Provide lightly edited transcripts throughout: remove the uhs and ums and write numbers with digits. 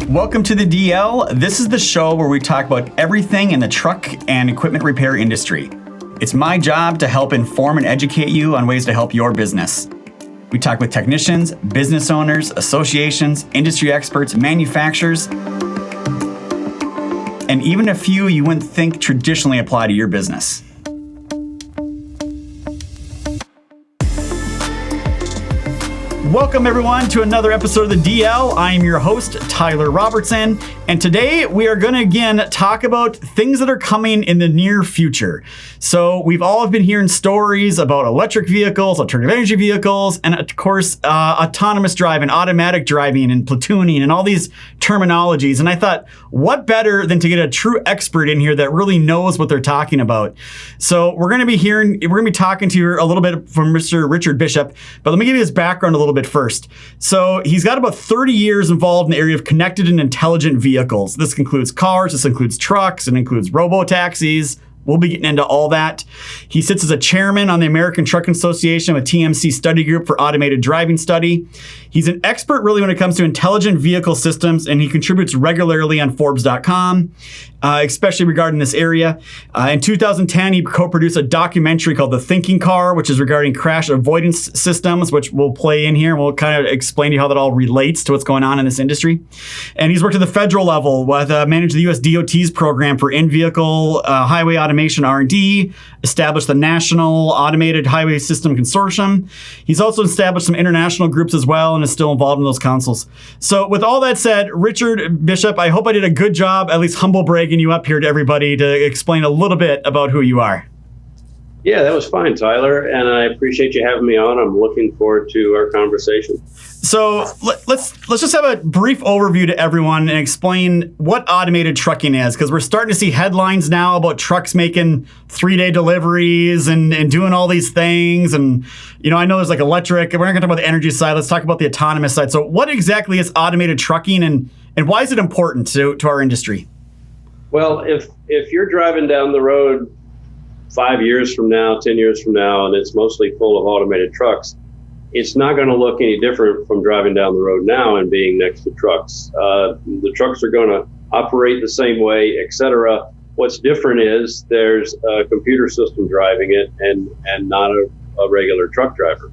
Welcome to the DL. This is the show where we talk about everything in the truck and equipment repair industry. It's my job to help inform and educate you on ways to help your business. We talk with technicians, business owners, associations, industry experts, manufacturers, and even a few you wouldn't think traditionally apply to your business. Welcome everyone to another episode of the DL. I am your host, Tyler Robertson, and today we are going to again talk about things that are coming in the near future. So we've all been hearing stories about electric vehicles, alternative energy vehicles, and of course, autonomous driving, automatic driving, and platooning, and all these terminologies. And I thought, what better than to get a true expert in here that really knows what they're talking about? So we're going to be talking to you a little bit from Mr. Richard Bishop, but let me give you his background a little bit first. So he's got about 30 years involved in the area of connected and intelligent vehicles. This includes cars, this includes trucks, it includes robo-taxis. We'll be getting into all that. He sits as a chairman on the American Trucking Association with TMC Study Group for Automated Driving Study. He's an expert really when it comes to intelligent vehicle systems, and he contributes regularly on Forbes.com, especially regarding this area. In 2010, he co-produced a documentary called The Thinking Car, which is regarding crash avoidance systems, which we'll play in here, and we'll kind of explain to you how that all relates to what's going on in this industry. And he's worked at the federal level with managed the U.S. DOT's program for in-vehicle highway automation R&D, established the National Automated Highway System Consortium. He's also established some international groups as well and is still involved in those councils. So with all that said, Richard Bishop, I hope I did a good job, at least humble bragging you up here to everybody to explain a little bit about who you are. Yeah, that was fine, Tyler, and I appreciate you having me on. I'm looking forward to our conversation. So let's just have a brief overview to everyone and explain what automated trucking is, because we're starting to see headlines now about trucks making 3-day deliveries and doing all these things. And, you know, I know there's like electric, we're not going to talk about the energy side. Let's talk about the autonomous side. So what exactly is automated trucking and why is it important to our industry? Well, if you're driving down the road 5 years from now, 10 years from now, and it's mostly full of automated trucks, it's not going to look any different from driving down the road now and being next to trucks. The trucks are going to operate the same way, et cetera. What's different is there's a computer system driving it and not a regular truck driver.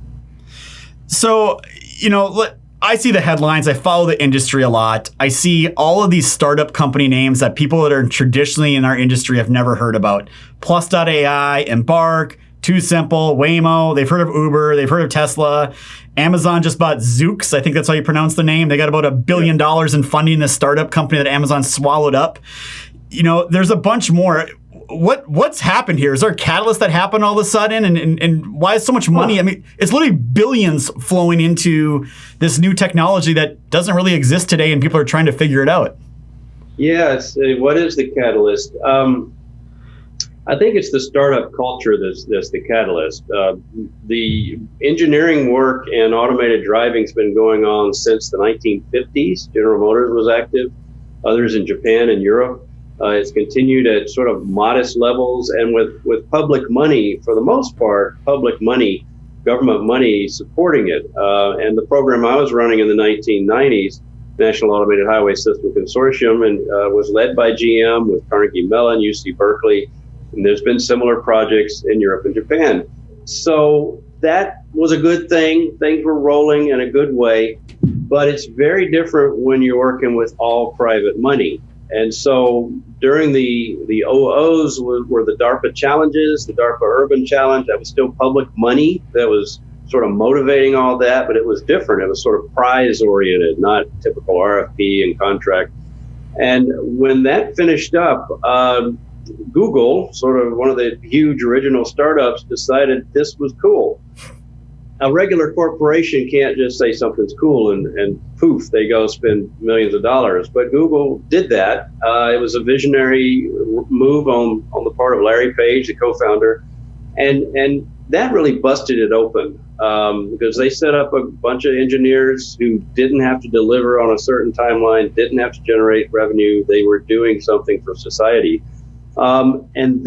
So, you know, I see the headlines. I follow the industry a lot. I see all of these startup company names that people that are traditionally in our industry have never heard about. Plus.ai, Embark, Too Simple, Waymo. They've heard of Uber. They've heard of Tesla. Amazon just bought Zoox. I think that's how you pronounce the name. They got about $1 billion in funding this startup company that Amazon swallowed up. You know, there's a bunch more. What's happened here? Is there a catalyst that happened all of a sudden? And why is so much money? I mean, it's literally billions flowing into this new technology that doesn't really exist today, and people are trying to figure it out. Yeah, what is the catalyst? I think it's the startup culture that's the catalyst. The engineering work in automated driving has been going on since the 1950s. General Motors was active, others in Japan and Europe. It's continued at sort of modest levels, and with public money, for the most part, public money, government money supporting it. And the program I was running in the 1990s, National Automated Highway System Consortium, and was led by GM with Carnegie Mellon, UC Berkeley, and there's been similar projects in Europe and Japan. So that was a good thing. Things were rolling in a good way, but it's very different when you're working with all private money. And so during the OOs were the DARPA challenges, the DARPA Urban Challenge. That was still public money that was sort of motivating all that, but it was different. It was sort of prize oriented, not typical RFP and contract. And when that finished up, Google, sort of one of the huge original startups, decided this was cool. A regular corporation can't just say something's cool and poof, they go spend millions of dollars. But Google did that. It was a visionary move on the part of Larry Page, the co-founder, and that really busted it open because they set up a bunch of engineers who didn't have to deliver on a certain timeline, didn't have to generate revenue. They were doing something for society. And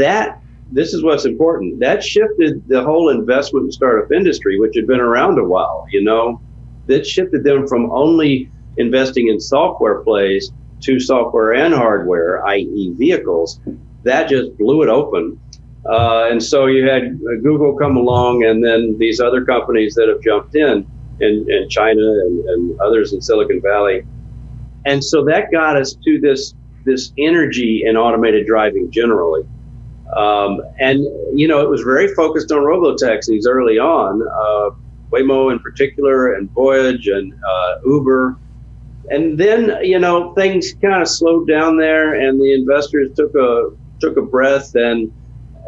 this is what's important. That shifted the whole investment and startup industry, which had been around a while, you know. That shifted them from only investing in software plays to software and hardware, i.e. vehicles, that just blew it open. And so you had Google come along, and then these other companies that have jumped in China and others in Silicon Valley. And so that got us to this energy in automated driving generally. And, it was very focused on robotaxis early on, Waymo in particular, and Voyage and Uber. And then, things kind of slowed down there, and the investors took a breath, and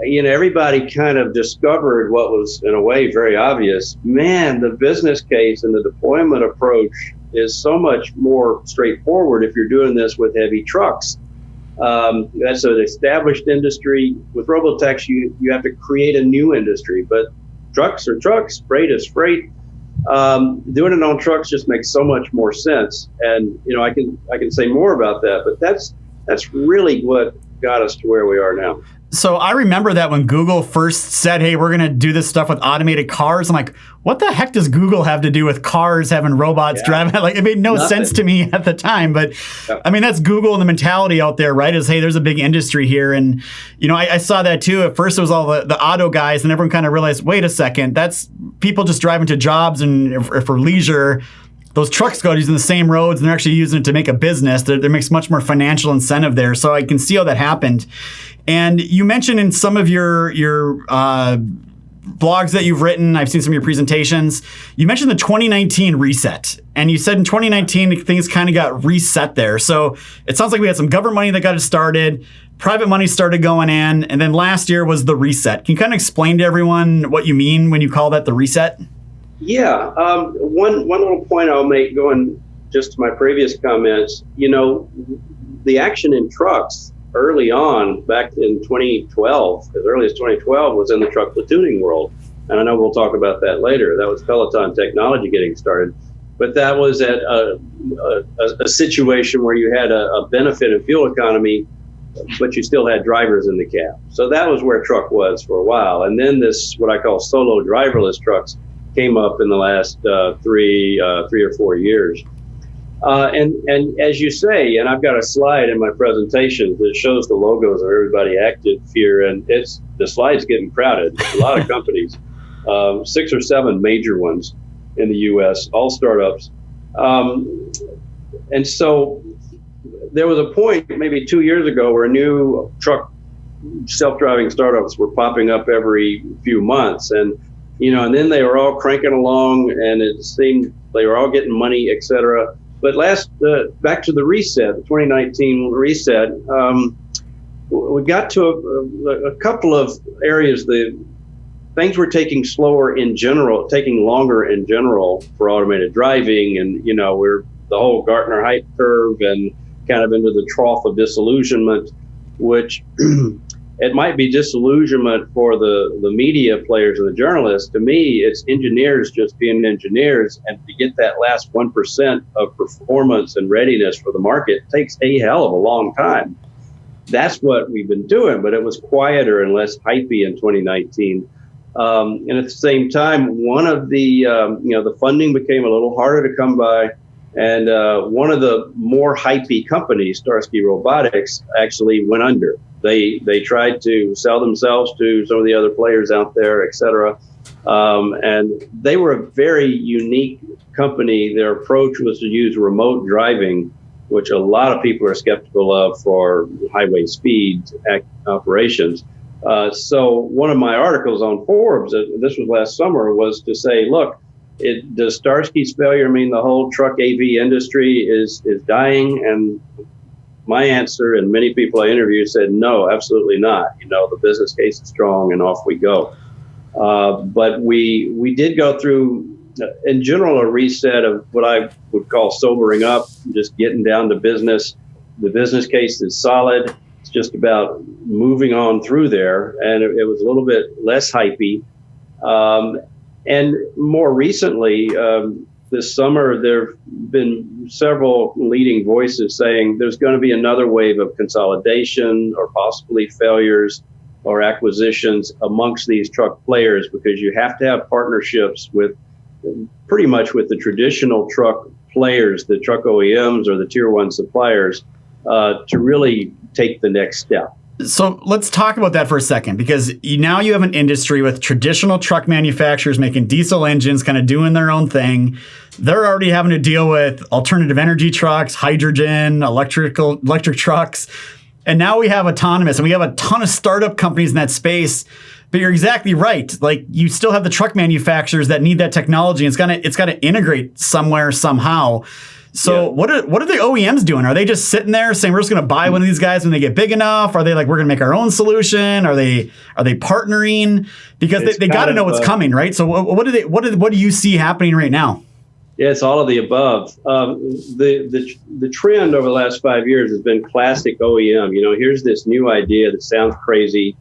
everybody kind of discovered what was, in a way, very obvious. Man, the business case and the deployment approach is so much more straightforward if you're doing this with heavy trucks. That's an established industry. With robotaxi, you have to create a new industry, but trucks are trucks, freight is freight. Doing it on trucks just makes so much more sense. And, I can say more about that, but that's really what got us to where we are now. So I remember that when Google first said, hey, we're going to do this stuff with automated cars. I'm like, what the heck does Google have to do with cars having robots driving? Like, it made no sense to me at the time. But I mean, that's Google and the mentality out there, right? Is, hey, there's a big industry here. And, I saw that too. At first it was all the auto guys, and everyone kind of realized, wait a second, that's people just driving to jobs and for leisure. Those trucks go using the same roads, and they're actually using it to make a business. There makes much more financial incentive there. So I can see how that happened. And you mentioned in some of your blogs that you've written, I've seen some of your presentations, you mentioned the 2019 reset. And you said in 2019, things kind of got reset there. So it sounds like we had some government money that got it started, private money started going in, and then last year was the reset. Can you kind of explain to everyone what you mean when you call that the reset? Yeah. One little point I'll make, going just to my previous comments, the action in trucks early on, back in 2012, as early as 2012, was in the truck platooning world. And I know we'll talk about that later. That was Peloton technology getting started. But that was at a situation where you had a benefit in fuel economy, but you still had drivers in the cab. So that was where truck was for a while. And then this, what I call solo driverless trucks, came up in the last 3 or 4 years. And as you say, and I've got a slide in my presentation that shows the logos of everybody active here, and the slide's getting crowded. A lot of companies, 6 or 7 major ones in the U.S., all startups. And so there was a point maybe 2 years ago where new truck self-driving startups were popping up every few months, and then they were all cranking along, and it seemed they were all getting money, et cetera. But back to the reset, the 2019 reset, we got to a couple of areas. The things were taking slower in general, taking longer in general for automated driving, and we're the whole Gartner hype curve and kind of into the trough of disillusionment, which it might be disillusionment for the media players and the journalists. To me, it's engineers just being engineers, and to get that last 1% of performance and readiness for the market takes a hell of a long time. That's what we've been doing, but it was quieter and less hypey in 2019. And at the same time, one of the funding became a little harder to come by. And one of the more hypey companies, Starsky Robotics, actually went under. They tried to sell themselves to some of the other players out there, et cetera. And they were a very unique company. Their approach was to use remote driving, which a lot of people are skeptical of for highway speed operations. So one of my articles on Forbes, this was last summer, was to say, look, does Starsky's failure mean the whole truck AV industry is dying? And my answer, and many people I interviewed said, no, absolutely not. The business case is strong, and off we go. But we did go through, in general, a reset of what I would call sobering up, just getting down to business. The business case is solid. It's just about moving on through there. And it was a little bit less hypey. And more recently, this summer, there have been several leading voices saying there's going to be another wave of consolidation or possibly failures or acquisitions amongst these truck players, because you have to have partnerships with pretty much with the traditional truck players, the truck OEMs or the tier one suppliers, to really take the next step. So let's talk about that for a second, because now you have an industry with traditional truck manufacturers making diesel engines, kind of doing their own thing. They're already having to deal with alternative energy trucks, hydrogen, electric trucks. And now we have autonomous, and we have a ton of startup companies in that space. But you're exactly right. Like, you still have the truck manufacturers that need that technology. And it's got to integrate somewhere, somehow. So what are the OEMs doing? Are they just sitting there saying, we're just going to buy one of these guys when they get big enough? Are they like, we're going to make our own solution? Are they partnering? Because they got to know what's coming, right? So what do you see happening right now? Yeah, it's all of the above. The trend over the last 5 years has been classic OEM. Here's this new idea that sounds crazy.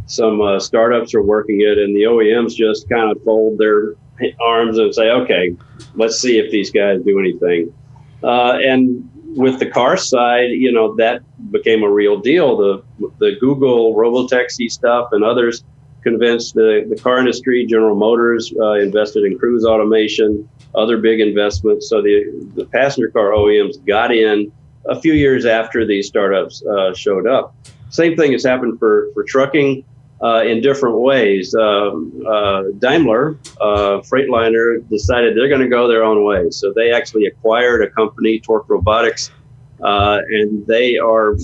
Some startups are working it, and the OEMs just kind of fold their arms and say, okay, let's see if these guys do anything. And with the car side, that became a real deal. The Google robotaxi stuff and others convinced the car industry. General Motors invested in cruise automation, other big investments. So the passenger car OEMs got in a few years after these startups showed up. Same thing has happened for trucking in different ways. Daimler, Freightliner, decided they're going to go their own way. So they actually acquired a company, Torque Robotics, and they are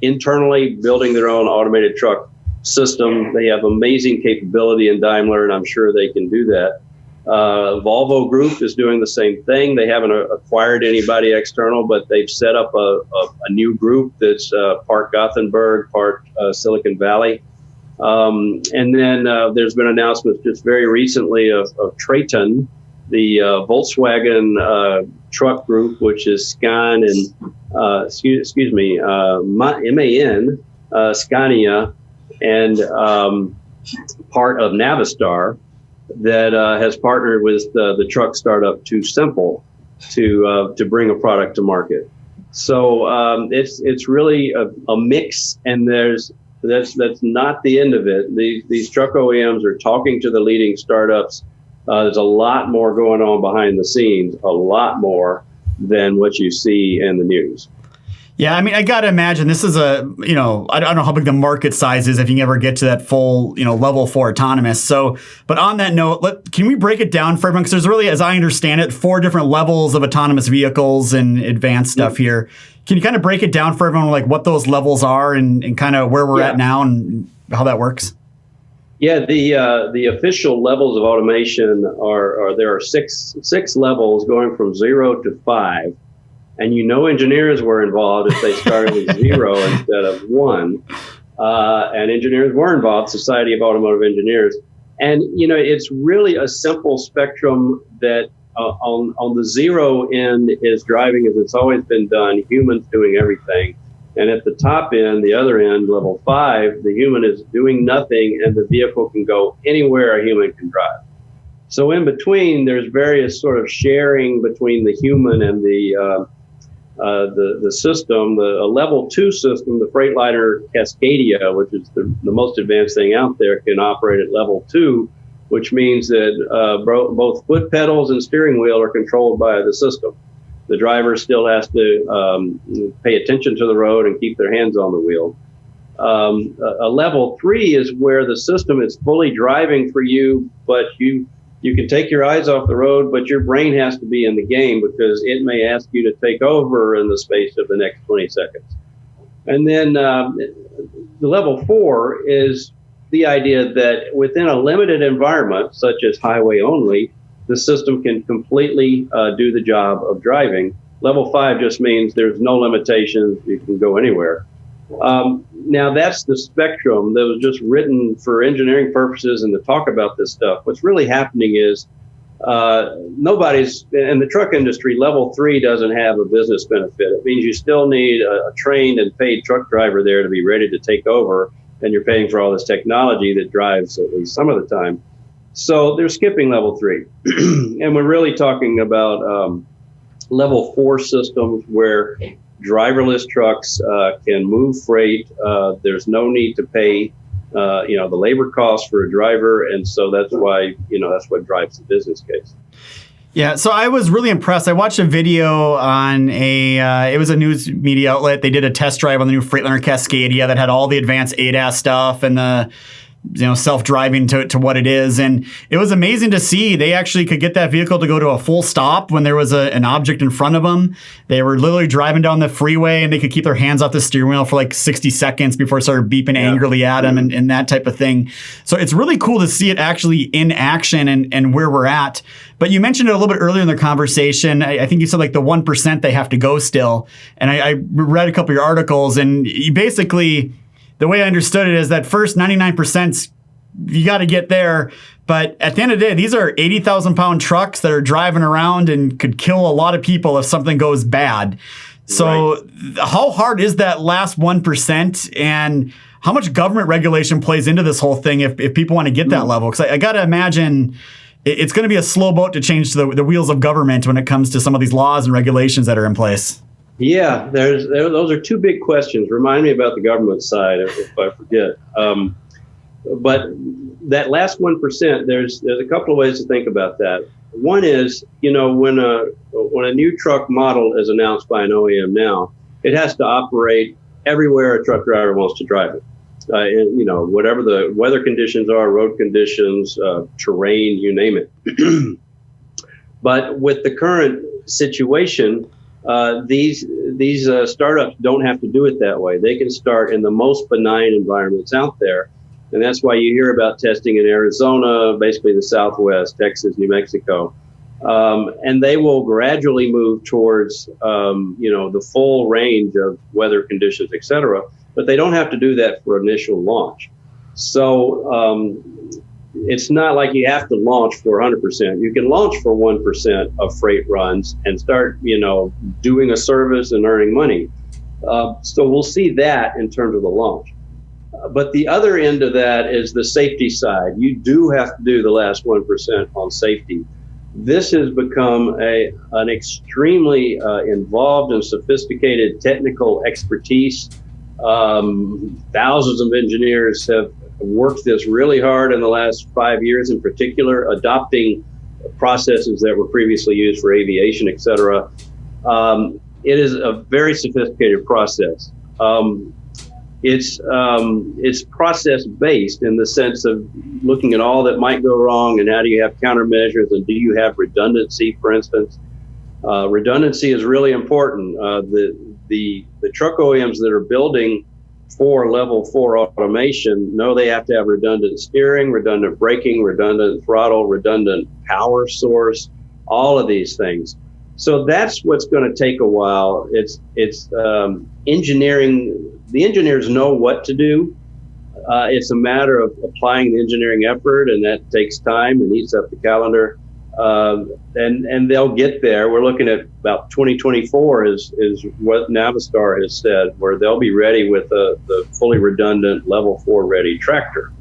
internally building their own automated truck system. They have amazing capability in Daimler, and I'm sure they can do that. Volvo Group is doing the same thing. They haven't acquired anybody external, but they've set up a new group that's part Gothenburg, part Silicon Valley. And then there's been announcements just very recently of Traton, the Volkswagen truck group, which is Scania and MAN, Scania, and part of Navistar, that has partnered with the truck startup Too Simple to bring a product to market. So it's really a mix, and that's not the end of it. These truck OEMs are talking to the leading startups. There's a lot more going on behind the scenes, a lot more than what you see in the news. Yeah, I mean, I got to imagine this is I don't know how big the market size is if you can ever get to that full, level 4 autonomous. So, but on that note, can we break it down for everyone? Because there's really, as I understand it, 4 different levels of autonomous vehicles and advanced stuff here. Can you kind of break it down for everyone, like what those levels are and kind of where we're at now and how that works? Yeah, the official levels of automation there are six levels going from 0 to 5. And engineers were involved if they started with 0 instead of 1. And engineers were involved, Society of Automotive Engineers. And, it's really a simple spectrum that on the 0 end is driving as it's always been done, humans doing everything. And at the top end, the other end, level 5, the human is doing nothing and the vehicle can go anywhere a human can drive. So in between, there's various sort of sharing between the human and the system. A level 2 system, the Freightliner Cascadia, which is the most advanced thing out there, can operate at level 2, which means that both foot pedals and steering wheel are controlled by the system. The driver still has to pay attention to the road and keep their hands on the wheel. A level 3 is where the system is fully driving for you, but you can take your eyes off the road, but your brain has to be in the game because it may ask you to take over in the space of the next 20 seconds. And then the level 4 is the idea that within a limited environment, such as highway only, the system can completely do the job of driving. Level 5 just means there's no limitations. You can go anywhere. Now, that's the spectrum that was just written for engineering purposes and to talk about this stuff. What's really happening is nobody's in the truck industry. Level 3 doesn't have a business benefit. It means you still need a trained and paid truck driver there to be ready to take over, and you're paying for all this technology that drives at least some of the time. So they're skipping level 3. And we're really talking about level 4 systems where driverless trucks can move freight. There's no need to pay, the labor costs for a driver. And so that's why, that's what drives the business case. Yeah, so I was really impressed. I watched a video on it was a news media outlet. They did a test drive on the new Freightliner Cascadia that had all the advanced ADAS stuff and the self-driving to what it is. And it was amazing to see they actually could get that vehicle to go to a full stop when there was an object in front of them. They were literally driving down the freeway and they could keep their hands off the steering wheel for like 60 seconds before it started beeping angrily at them and that type of thing. So it's really cool to see it actually in action and where we're at. But you mentioned it a little bit earlier in the conversation. I think you said like the 1% they have to go still. And I read a couple of your articles, and you basically, the way I understood it is that first 99%, you got to get there. But at the end of the day, these are 80,000 pound trucks that are driving around and could kill a lot of people if something goes bad. So how hard is that last 1%, and how much government regulation plays into this whole thing if people want to get that level? Because I got to imagine it's going to be a slow boat to change to the wheels of government when it comes to some of these laws and regulations that are in place. Yeah, those are two big questions. Remind me about the government side if I forget. But that last 1%, there's a couple of ways to think about that. One is, when a new truck model is announced by an OEM now, it has to operate everywhere a truck driver wants to drive it. Whatever the weather conditions are, road conditions, terrain, you name it. But with the current situation, these startups don't have to do it that way. They can start in the most benign environments out there. And that's why you hear about testing in Arizona, basically the Southwest, Texas, New Mexico. And they will gradually move towards, the full range of weather conditions, et cetera. But they don't have to do that for initial launch. So it's not like you have to launch for 100%. You can launch for 1% of freight runs and start, doing a service and earning money. So we'll see that in terms of the launch. But the other end of that is the safety side. You do have to do the last 1% on safety. This has become an extremely involved and sophisticated technical expertise. Thousands of engineers have worked this really hard in the last 5 years, in particular, adopting processes that were previously used for aviation, et cetera. It is a very sophisticated process. It's process based in the sense of looking at all that might go wrong and how do you have countermeasures and do you have redundancy, for instance. Redundancy is really important. The truck OEMs that are building for level 4 automation know they have to have redundant steering, redundant braking, redundant throttle, redundant power source, all of these things. So that's what's going to take a while. It's engineering. The engineers know what to do. It's a matter of applying the engineering effort, and that takes time and eats up the calendar. And they'll get there. We're looking at about 2024 is what Navistar has said, where they'll be ready with the fully redundant level 4 ready tractor.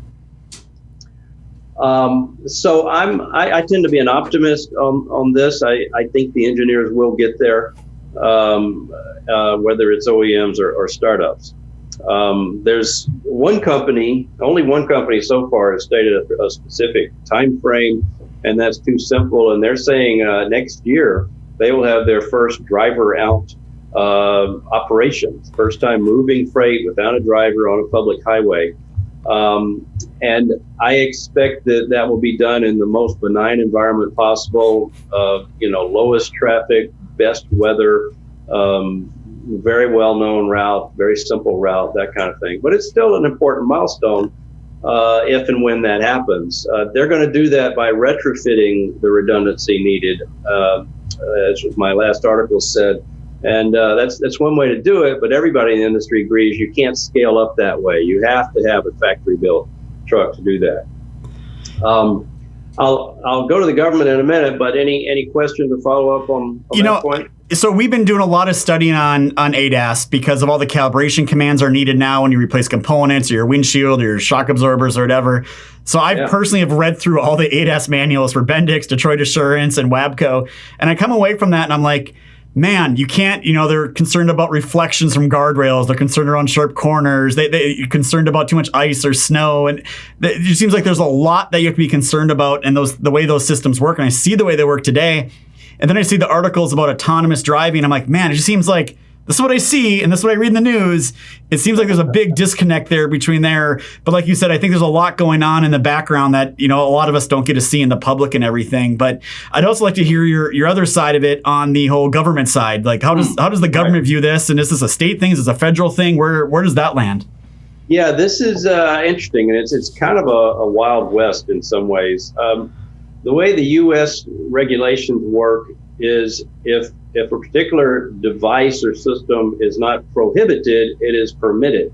So I tend to be an optimist on this. I think the engineers will get there, whether it's OEMs or startups. There's only one company so far has stated a specific time frame, and that's too simple. And they're saying next year they will have their first driver out operations, first time moving freight without a driver on a public highway. And I expect that will be done in the most benign environment possible, lowest traffic, best weather, very well-known route, very simple route, that kind of thing. But it's still an important milestone if and when that happens. They're going to do that by retrofitting the redundancy needed, as my last article said. And that's one way to do it, but everybody in the industry agrees you can't scale up that way. You have to have a factory-built truck to do that. I'll go to the government in a minute, but any questions or follow-up on that point? So we've been doing a lot of studying on ADAS because of all the calibration commands are needed now when you replace components or your windshield or your shock absorbers or whatever. So I personally have read through all the ADAS manuals for Bendix, Detroit Assurance, and WABCO, and I come away from that and I'm like, man, you can't, they're concerned about reflections from guardrails. They're concerned around sharp corners. They're concerned about too much ice or snow. And it seems like there's a lot that you have to be concerned about and the way those systems work. And I see the way they work today. And then I see the articles about autonomous driving. I'm like, man, it just seems like this is what I see, and this is what I read in the news. It seems like there's a big disconnect there between there. But like you said, I think there's a lot going on in the background that, a lot of us don't get to see in the public and everything. But I'd also like to hear your other side of it on the whole government side. Like, how does the government view this? And is this a state thing? Is this a federal thing? Where does that land? Yeah, this is interesting, and it's kind of a wild west in some ways. The way the U.S. regulations work is if a particular device or system is not prohibited, it is permitted.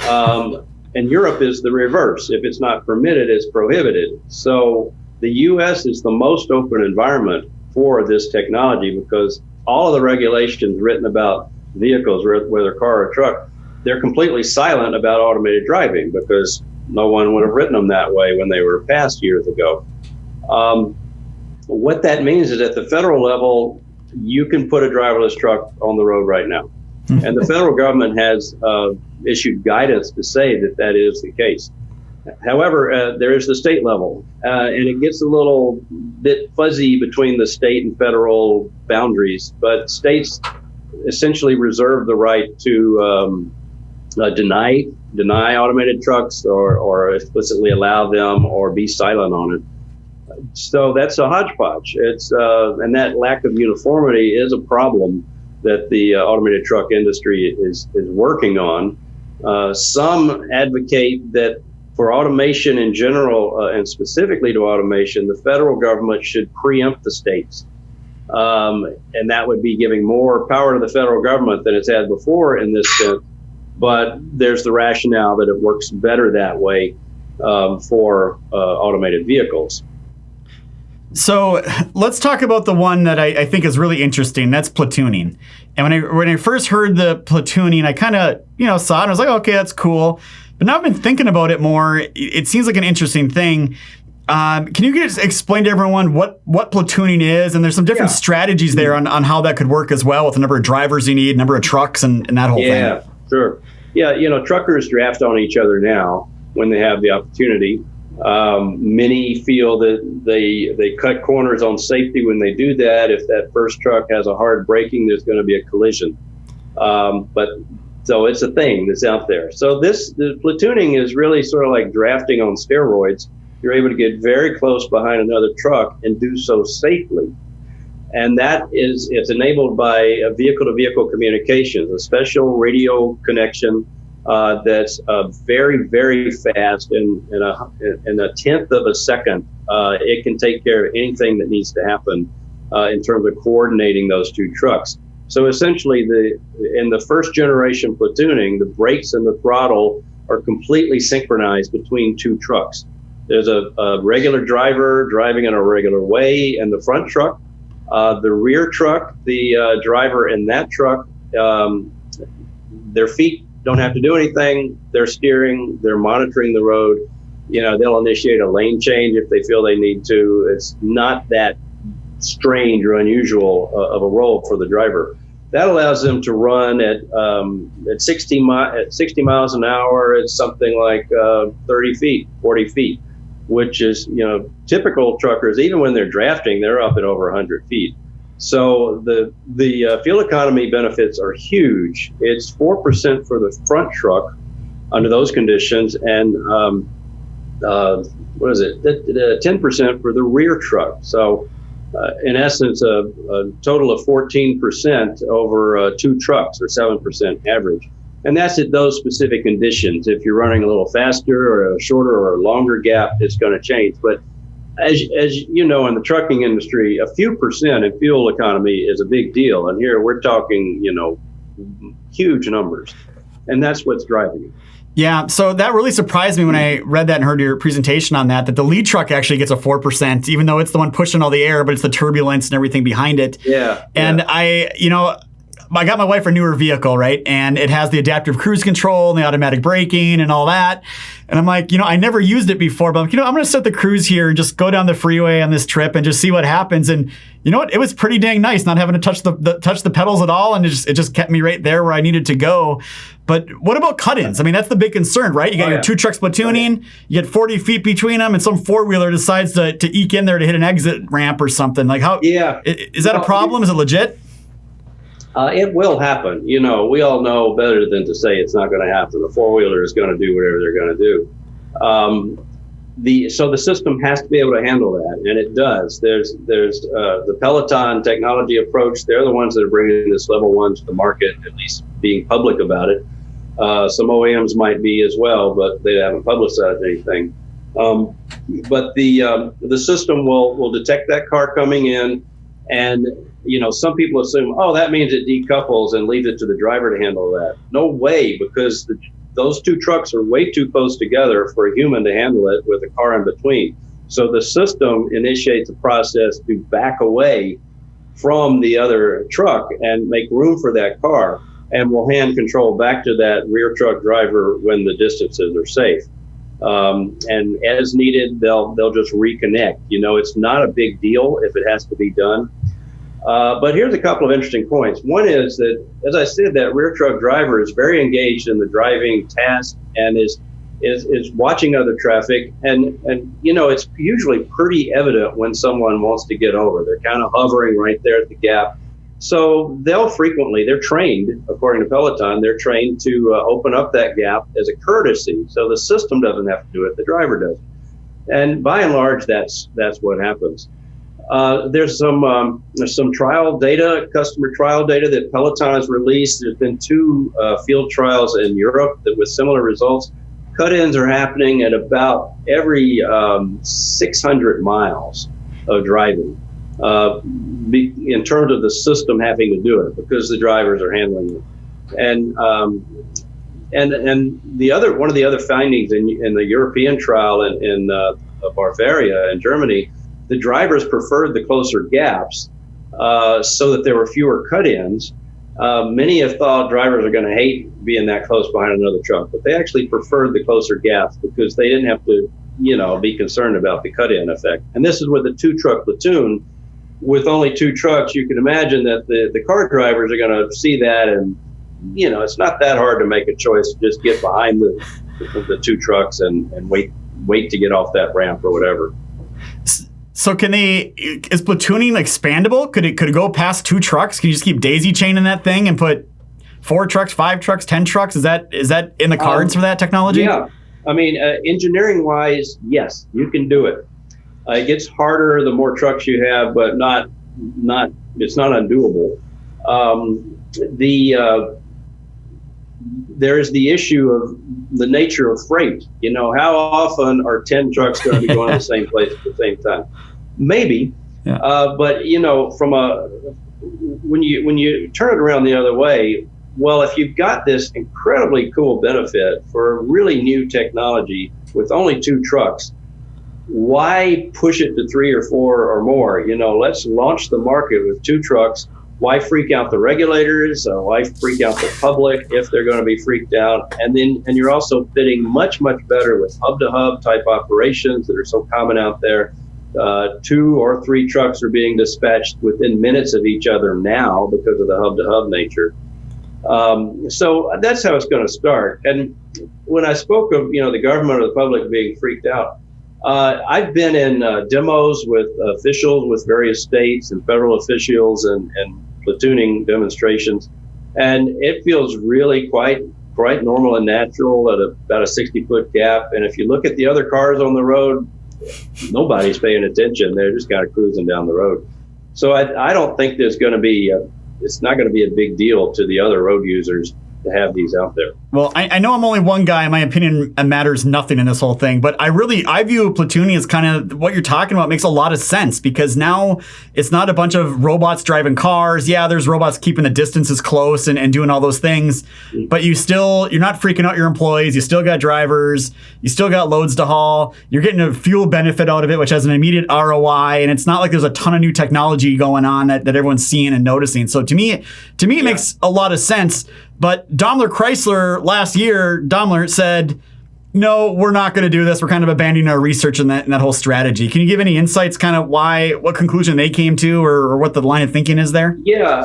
And Europe is the reverse. If it's not permitted, it's prohibited. So the U.S. is the most open environment for this technology because all of the regulations written about vehicles, whether car or truck, they're completely silent about automated driving because no one would have written them that way when they were passed years ago. What that means is at the federal level, you can put a driverless truck on the road right now. And the federal government has issued guidance to say that is the case. However, there is the state level, and it gets a little bit fuzzy between the state and federal boundaries, but states essentially reserve the right to deny automated trucks or explicitly allow them or be silent on it. So that's a hodgepodge. And that lack of uniformity is a problem that the automated truck industry is working on. Some advocate that for automation in general, and specifically to automation, the federal government should preempt the states. And that would be giving more power to the federal government than it's had before in this sense. But there's the rationale that it works better that way for automated vehicles. So let's talk about the one that I think is really interesting. That's platooning. And when I first heard the platooning, I kind of saw it and I was like, okay, that's cool. But now I've been thinking about it more. It seems like an interesting thing. Can you just explain to everyone what platooning is? And there's some different strategies there on how that could work as well with the number of drivers you need, number of trucks, and that whole thing. Yeah, sure. Yeah, truckers draft on each other now when they have the opportunity. Many feel that they cut corners on safety when they do that. If that first truck has a hard braking, there's going to be a collision. So it's a thing that's out there. So the platooning is really sort of like drafting on steroids. You're able to get very close behind another truck and do so safely. And it's enabled by a vehicle-to-vehicle communications, a special radio connection that's very, very fast. In a tenth of a second, it can take care of anything that needs to happen in terms of coordinating those two trucks. So essentially, in the first generation platooning, the brakes and the throttle are completely synchronized between two trucks. There's a regular driver driving in a regular way in the front truck. The rear truck, the driver in that truck, their feet don't have to do anything. They're steering, they're monitoring the road. They'll initiate a lane change if they feel they need to. It's not that strange or unusual of a role for the driver. That allows them to run at 60 miles an hour at something like 30 feet, 40 feet, which is, typical truckers, even when they're drafting, they're up at over 100 feet. So the fuel economy benefits are huge. It's 4% for the front truck under those conditions, and 10% for the rear truck. So in essence, a total of 14% over two trucks, or 7% average. And that's at those specific conditions. If you're running a little faster or a shorter or a longer gap, it's going to change. But as you know, in the trucking industry, a few percent in fuel economy is a big deal. And here we're talking, huge numbers. And that's what's driving it. Yeah, so that really surprised me when I read that and heard your presentation on that the lead truck actually gets a 4%, even though it's the one pushing all the air, but it's the turbulence and everything behind it. Yeah. And I got my wife a newer vehicle, right? And it has the adaptive cruise control and the automatic braking and all that. And I'm like, I never used it before, but I'm going to set the cruise here and just go down the freeway on this trip and just see what happens. And you know what? It was pretty dang nice not having to touch the pedals at all. And it just kept me right there where I needed to go. But what about cut-ins? I mean, that's the big concern, right? You got your two trucks platooning, you get 40 feet between them, and some four-wheeler decides to eke in there to hit an exit ramp or something. Like, how? Yeah. Is that a problem? Is it legit? It will happen. We all know better than to say it's not going to happen. The four-wheeler is going to do whatever they're going to do. So the system has to be able to handle that, and it does. There's the Peloton technology approach. They're the ones that are bringing this level 1 to the market, at least being public about it. Some OEMs might be as well, but they haven't publicized anything. But the system will detect that car coming in, and some people assume, that means it decouples and leaves it to the driver to handle that. No way, because those two trucks are way too close together for a human to handle it with a car in between. So the system initiates a process to back away from the other truck and make room for that car, and will hand control back to that rear truck driver when the distances are safe. And as needed, they'll just reconnect. It's not a big deal if it has to be done. But here's a couple of interesting points. One is that, as I said, that rear truck driver is very engaged in the driving task and is watching other traffic. And it's usually pretty evident when someone wants to get over. They're kind of hovering right there at the gap. So they're trained, according to Peloton, they're trained to open up that gap as a courtesy. So the system doesn't have to do it, the driver does. And by and large, that's what happens. There's some trial data, customer trial data that Peloton has released. There's been 2 field trials in Europe with similar results. Cut-ins are happening at about every 600 miles of driving. In terms of the system having to do it, because the drivers are handling it. And one of the other findings in the European trial in Bavaria in Germany, the drivers preferred the closer gaps so that there were fewer cut-ins. Many have thought drivers are going to hate being that close behind another truck, but they actually preferred the closer gaps because they didn't have to, be concerned about the cut-in effect. And this is with a 2-truck platoon. With only 2 trucks, you can imagine that the car drivers are going to see that, and it's not that hard to make a choice. Just get behind the 2 trucks and wait to get off that ramp or whatever. So is platooning expandable? Could it go past 2 trucks? Can you just keep daisy chaining that thing and put 4 trucks, 5 trucks, 10 trucks? Is that in the cards for that technology? Yeah. I mean, engineering wise, yes, you can do it. It gets harder the more trucks you have, but it's not undoable. There is the issue of the nature of freight. How often are 10 trucks going to be going to the same place at the same time? Maybe, yeah. But when you turn it around the other way, well, if you've got this incredibly cool benefit for a really new technology with only 2 trucks, why push it to 3 or 4 or more? Let's launch the market with 2 trucks. Why freak out the regulators? Why freak out the public if they're going to be freaked out? And you're also fitting much, much better with hub-to-hub type operations that are so common out there. 2 or 3 trucks are being dispatched within minutes of each other now because of the hub-to-hub nature. So that's how it's going to start. And when I spoke of the government or the public being freaked out, I've been in demos with officials with various states and federal officials and platooning demonstrations, and it feels really quite normal and natural at about a 60-foot gap. And if you look at the other cars on the road, nobody's paying attention. They're just kind of cruising down the road. So I don't think it's not going to be a big deal to the other road users to have these out there. Well, I know I'm only one guy. My opinion matters nothing in this whole thing, but I view platooning as kind of what you're talking about makes a lot of sense, because now it's not a bunch of robots driving cars. Yeah, there's robots keeping the distances close and doing all those things, but you're not freaking out your employees. You still got drivers. You still got loads to haul. You're getting a fuel benefit out of it, which has an immediate ROI, and it's not like there's a ton of new technology going on that everyone's seeing and noticing. So to me, it makes a lot of sense. But Daimler Chrysler last year, Daimler said, no, we're not going to do this. We're kind of abandoning our research in that whole strategy. Can you give any insights, kind of what conclusion they came to, or what the line of thinking is there? Yeah,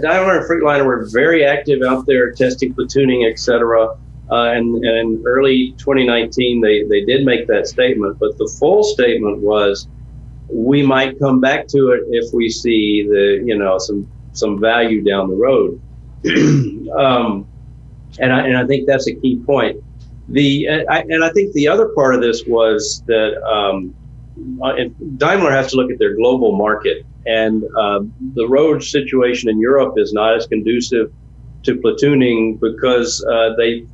Daimler and Freightliner were very active out there testing platooning, et cetera. And in early 2019, they did make that statement. But the full statement was, we might come back to it if we see some value down the road. And I think that's a key point. I think the other part of this was that Daimler has to look at their global market, and the road situation in Europe is not as conducive to platooning because they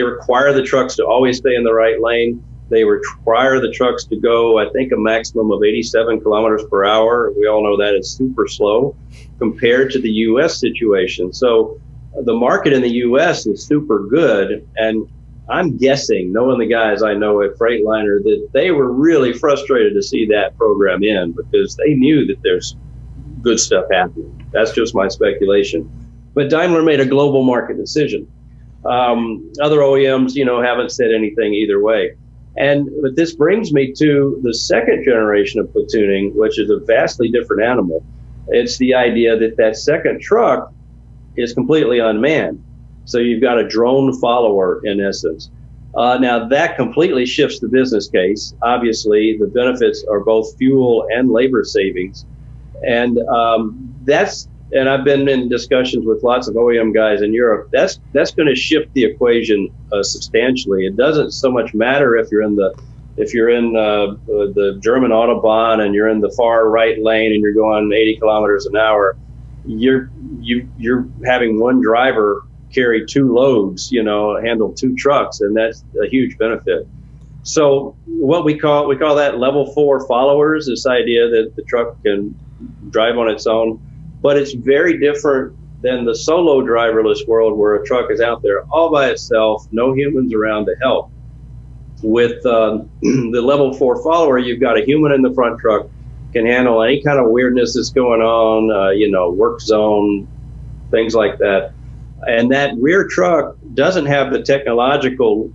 require the trucks to always stay in the right lane. They require the trucks to go, I think, a maximum of 87 kilometers per hour. We all know that is super slow compared to the U.S. situation. So the market in the U.S. is super good. And I'm guessing, knowing the guys I know at Freightliner, that they were really frustrated to see that program end, because they knew that there's good stuff happening. That's just my speculation. But Daimler made a global market decision. Other OEMs, haven't said anything either way. But this brings me to the second generation of platooning, which is a vastly different animal. It's the idea that second truck is completely unmanned. So you've got a drone follower, in essence. Now, that completely shifts the business case. Obviously, the benefits are both fuel and labor savings. And I've been in discussions with lots of OEM guys in Europe. That's going to shift the equation substantially. It doesn't so much matter if you're in the German Autobahn and you're in the far right lane and you're going 80 kilometers an hour. You're having one driver carry two loads, handle two trucks, and that's a huge benefit. So what we call that level 4 followers, this idea that the truck can drive on its own. But it's very different than the solo driverless world where a truck is out there all by itself, no humans around to help. With the level 4 follower, you've got a human in the front truck, can handle any kind of weirdness that's going on, work zone, things like that. And that rear truck doesn't have the technological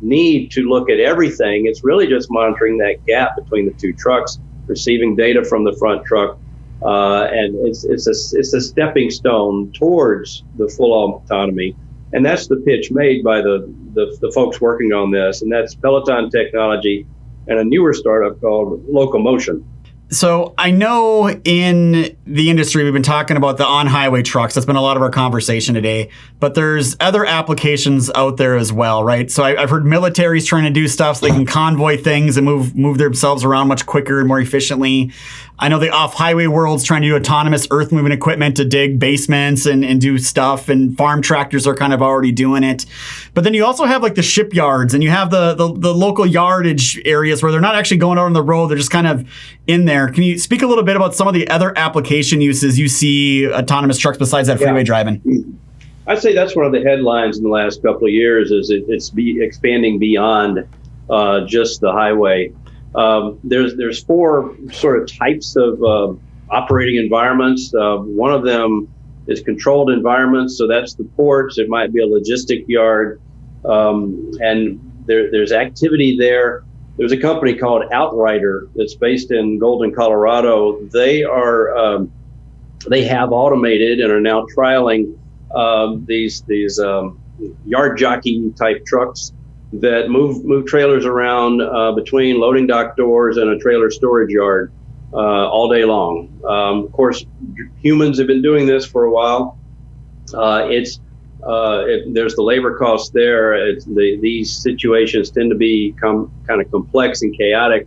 need to look at everything. It's really just monitoring that gap between the two trucks, receiving data from the front truck. And it's a stepping stone towards the full autonomy. And that's the pitch made by the folks working on this. And that's Peloton Technology and a newer startup called Locomotion. So I know in the industry, we've been talking about the on-highway trucks. That's been a lot of our conversation today. But there's other applications out there as well, right? So I've heard militaries trying to do stuff so they can convoy things and move themselves around much quicker and more efficiently. I know the off-highway world's trying to do autonomous earth-moving equipment to dig basements and do stuff, and farm tractors are kind of already doing it. But then you also have like the shipyards, and you have the local yardage areas where they're not actually going out on the road, they're just kind of in there. Can you speak a little bit about some of the other application uses you see autonomous trucks besides that freeway driving? I'd say that's one of the headlines in the last couple of years, is it's expanding beyond just the highway. There's 4 sort of types of operating environments. One of them is controlled environments, so that's the ports. It might be a logistic yard, and there's activity there. There's a company called Outrider that's based in Golden, Colorado. They have automated and are now trialing these yard jockey type trucks that move trailers around between loading dock doors and a trailer storage yard all day long. Of course, humans have been doing this for a while. There's the labor cost there. These situations tend to become kind of complex and chaotic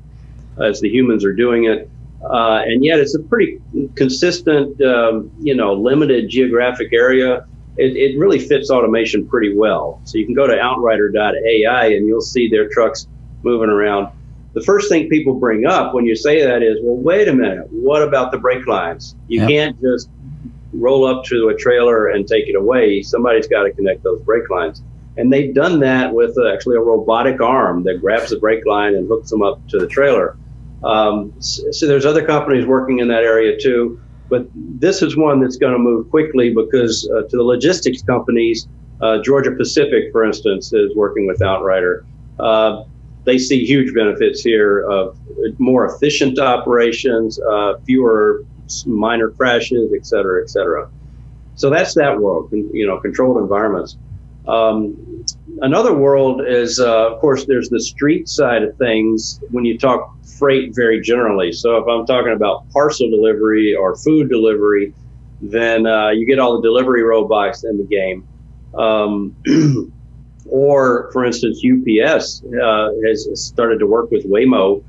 as the humans are doing it. And yet it's a pretty consistent, limited geographic area. it really fits automation pretty well. So you can go to outrider.ai and you'll see their trucks moving around. The first thing people bring up when you say that is, well, wait a minute, what about the brake lines? You can't just roll up to a trailer and take it away. Somebody's got to connect those brake lines. And they've done that with actually a robotic arm that grabs the brake line and hooks them up to the trailer. So there's other companies working in that area too. But this is one that's going to move quickly because to the logistics companies, Georgia Pacific, for instance, is working with Outrider. They see huge benefits here of more efficient operations, fewer minor crashes, et cetera, et cetera. So that's that world, controlled environments. Another world is, of course, there's the street side of things when you talk freight very generally. So if I'm talking about parcel delivery or food delivery, then you get all the delivery robots in the game. Or, for instance, UPS has started to work with Waymo.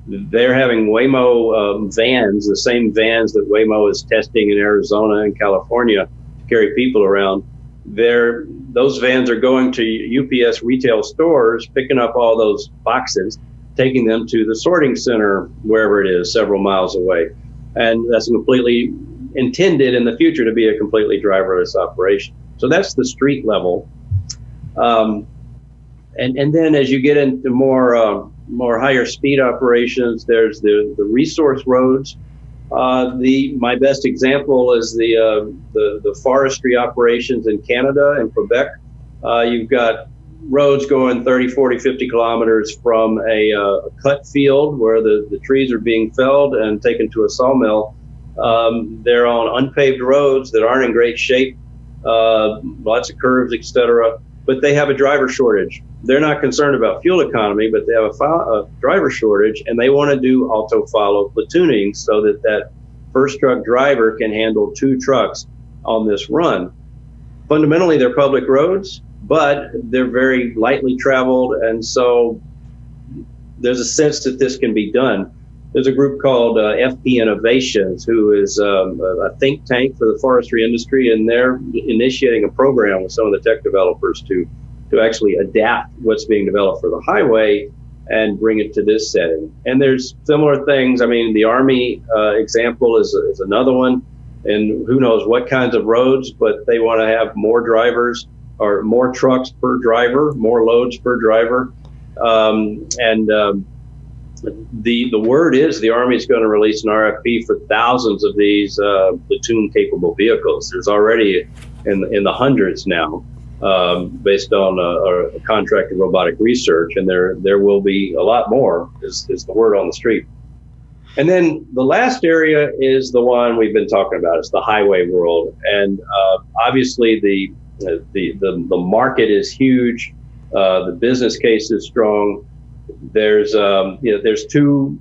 They're having Waymo vans, the same vans that Waymo is testing in Arizona and California to carry people around. Those vans are going to UPS retail stores, picking up all those boxes, taking them to the sorting center, wherever it is, several miles away. And that's completely intended in the future to be a completely driverless operation. So that's the street level. And then as you get into more higher speed operations, there's the resource roads. My best example is the forestry operations in Canada and Quebec. You've got roads going 30, 40, 50 kilometers from a cut field where the trees are being felled and taken to a sawmill. They're on unpaved roads that aren't in great shape, lots of curves, etc. But they have a driver shortage. They're not concerned about fuel economy, but they have a driver shortage, and they want to do auto-follow platooning so that first truck driver can handle 2 trucks on this run. Fundamentally, they're public roads, but they're very lightly traveled, and so there's a sense that this can be done. There's a group called FP Innovations, who is a think tank for the forestry industry, and they're initiating a program with some of the tech developers to actually adapt what's being developed for the highway and bring it to this setting. And there's similar things. I mean, the Army example is another one, and who knows what kinds of roads, but they want to have more drivers or more trucks per driver, more loads per driver. The word is the Army is going to release an RFP for thousands of these platoon-capable vehicles. There's already in the hundreds now, based on a contracted robotic research, and there will be a lot more. Is the word on the street. And then the last area is the one we've been talking about. It's the highway world, and obviously the market is huge. The business case is strong. There's two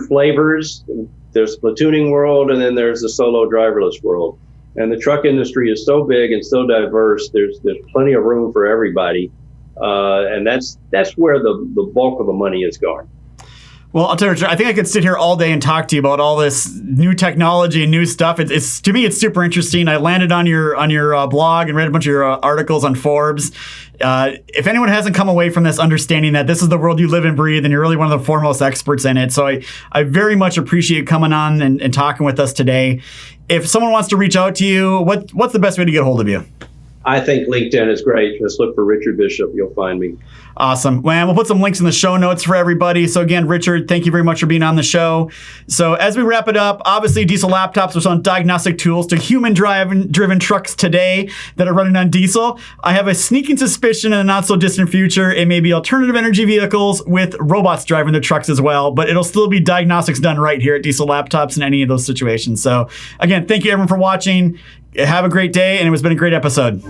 flavors. There's the platooning world, and then there's the solo driverless world. And the truck industry is so big and so diverse. There's plenty of room for everybody, and that's where the bulk of the money is going. Well, I'll tell you, Richard, I think I could sit here all day and talk to you about all this new technology and new stuff. It's to me, it's super interesting. I landed on your blog and read a bunch of your articles on Forbes. If anyone hasn't come away from this understanding that this is the world you live and breathe, and you're really one of the foremost experts in it. So I very much appreciate coming on and talking with us today. If someone wants to reach out to you, what's the best way to get a hold of you? I think LinkedIn is great. Just look for Richard Bishop. You'll find me. Awesome. Well, we'll put some links in the show notes for everybody. So again, Richard, thank you very much for being on the show. So as we wrap it up, obviously diesel laptops are selling diagnostic tools to human-driven trucks today that are running on diesel. I have a sneaking suspicion in the not so distant future, it may be alternative energy vehicles with robots driving the trucks as well, but it'll still be diagnostics done right here at Diesel Laptops in any of those situations. So again, thank you everyone for watching. Have a great day, and it's been a great episode.